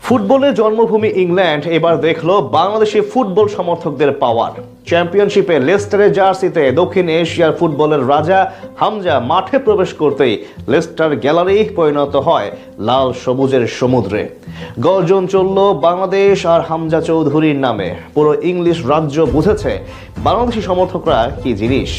ফুটবলের জন্মভূমি ইংল্যান্ড এবার দেখলো বাংলাদেশি ফুটবল সমর্থকদের পাওয়ার। চ্যাম্পিয়নশিপে লেস্টারের জার্সিতে দক্ষিণ এশিয়ার ফুটবলের রাজা হামজা মাঠে প্রবেশ করতেই লেস্টার গ্যালারি পরিণত হয় লাল সবুজের সমুদ্রে। গর্জন চলল বাংলাদেশ আর হামজা চৌধুরীর নামে। পুরো ইংলিশ রাজ্য বুঝেছে বাংলাদেশি সমর্থকরা কি জিনিস।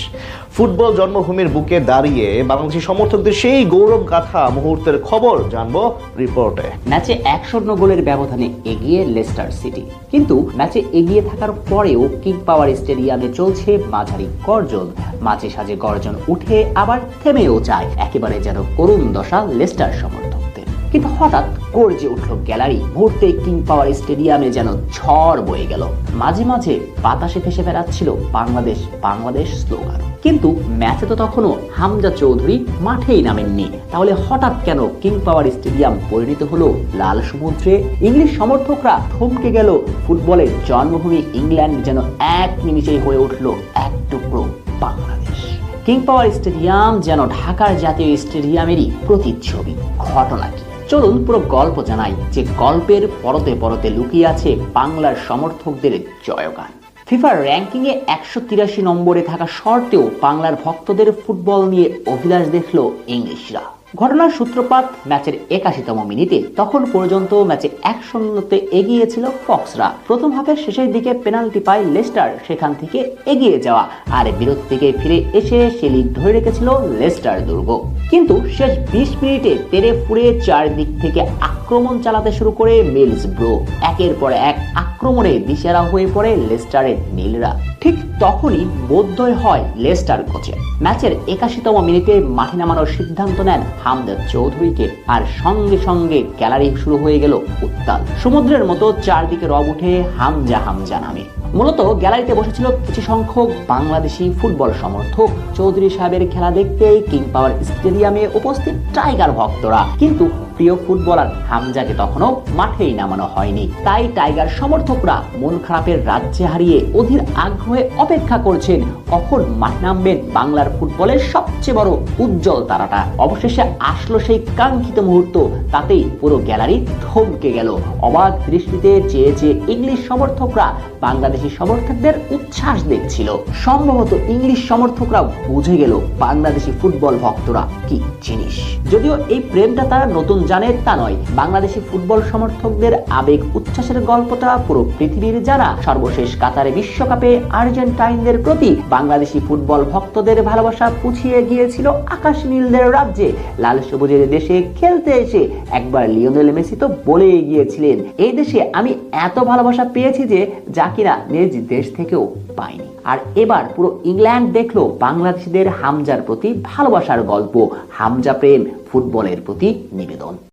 ফুটবল জন্মভূমির বুকে দাঁড়িয়ে বাংলাদেশি সমর্থকদের সেই গৌরব গাথা মুহূর্তের খবর জানবো রিপোর্টে। ম্যাচে 1-0 গোলের ব্যবধানে এগিয়ে লেস্টার সিটি, কিন্তু ম্যাচে এগিয়ে থাকার পরেও কিং পাওয়ার স্টেডিয়ামে চলছে মাঝারি গর্জন। মাঝে সাঝে গর্জন উঠে আবার থেমেও যায়, একেবারে যেন করুণ দশা লেস্টার সমর্থকদের। কিন্তু হঠাৎ গর্জে উঠল গ্যালারি। মুহূর্তে কিং পাওয়ার স্টেডিয়ামে যেন ঝড় বয়ে গেল। মাঝে মাঝে বাতাসে ভেসে বেড়াচ্ছিল বাংলাদেশ বাংলাদেশ স্লোগান। কিন্তু ম্যাচে তো তখনও হামজা চৌধুরী মাঠেই নামেননি। তাহলে হঠাৎ কেন কিং পাওয়ার স্টেডিয়াম পরিণত হলো লাল সমুদ্রে? ইংলিশ সমর্থকরা থমকে গেল। ফুটবলের জন্মভূমি ইংল্যান্ড যেন এক নিমিষেই হয়ে উঠল এক টুকরো বাংলাদেশ। কিং পাওয়ার স্টেডিয়াম যেন ঢাকার জাতীয় স্টেডিয়ামেরই প্রতিচ্ছবি। ঘটনা কি? চলুন পুরো গল্প জানাই, যে গল্পের পরতে পরতে লুকিয়ে আছে বাংলার সমর্থকদের জয়গান। ফিফার র্যাঙ্কিংয়ে 183 নম্বরে থাকা সত্ত্বেও বাংলার ভক্তদের ফুটবল নিয়ে অভিলাষ দেখল ইংলিশরা। ঘটনার সূত্রপাত ম্যাচের 81তম মিনিটে। তখন পর্যন্ত ম্যাচে 1-0 এগিয়ে ছিল ফক্সরা। প্রথম হাফের শেষের দিকে পেনাল্টি পায় লেস্টার, সেখান থেকে এগিয়ে যাওয়া আর বিরতি থেকে ফিরে এসে সে লিড ধরে রেখেছিল লেস্টার দুর্গ। কিন্তু শেষ 20 মিনিটে তেড়ে ফুড়ে চারদিক থেকে আক্রমণ চালাতে শুরু করে মিলসব্রো। একের পর এক আক্রমণে দিশেহারা হয়ে পড়ে লেস্টারের নীলরা। ঠিক তখনই বোধোদয় হয় লেস্টার কোচের। ম্যাচের 81তম মিনিটে মাঠে নামানোর সিদ্ধান্ত নেন হামজা চৌধুরীকে, আর সঙ্গে সঙ্গে গ্যালারি শুরু হয়ে গেল উত্তাল। সমুদ্রের মতো চারদিকে রব উঠে হামজা হামজা নামে। মূলত গ্যালারিতে বসেছিল কিছু সংখ্যক বাংলাদেশি ফুটবল সমর্থক। চৌধুরী সাহেবের খেলা দেখতেই কিং পাওয়ার স্টেডিয়ামে উপস্থিত টাইগার ভক্তরা। কিন্তু প্রিয় ফুটবলার হামজাকে তখনও মাঠেই নামানো হয়নি। তাই টাইগার সমর্থকরা মন খারাপের রাজ্যে হারিয়ে অধীর আগ্রহে অপেক্ষা করছেন কখন মাঠ নামবেন বাংলার ফুটবলের সবচেয়ে বড় উজ্জ্বল তারাটা। অবশেষে আসলো সেই কাঙ্ক্ষিত মুহূর্ত। তাতেই পুরো গ্যালারি থমকে গেল। অবাক দৃষ্টিতে চেয়ে চেয়ে ইংলিশ সমর্থকরা বাংলাদেশি সমর্থকদের উচ্ছ্বাস দেখছিল। সম্ভবত ইংলিশ সমর্থকরা বুঝে গেল বাংলাদেশি ফুটবল ভক্তরা কি জিনিস। যদিও এই প্রেমটা তারা নতুন জানে তা নয়, বাংলাদেশি ফুটবল সমর্থকদের আবেগ উচ্ছ্বাসের গল্পটা পুরো পৃথিবীর জানা। সর্বশেষ কাতারে বিশ্বকাপে আর্জেন্টাইনদের প্রতি বাংলাদেশি ফুটবল ভক্তদের ভালোবাসা পুছিয়ে গিয়েছিল আকাশ নীলদের রাজ্যে। লাল সবুজের দেশে খেলতে এসে একবার লিওনেল মেসি তো বলেই গিয়েছিলেন, এই দেশে আমি এত ভালোবাসা পেয়েছি যে যা কিনা নিজ দেশ থেকেও পাইনি। আর এবার পুরো ইংল্যান্ড দেখলো বাংলাদেশিদের হামজার প্রতি ভালোবাসার গল্প। হামজা প্রেম, ফুটবলের প্রতি নিবেদন।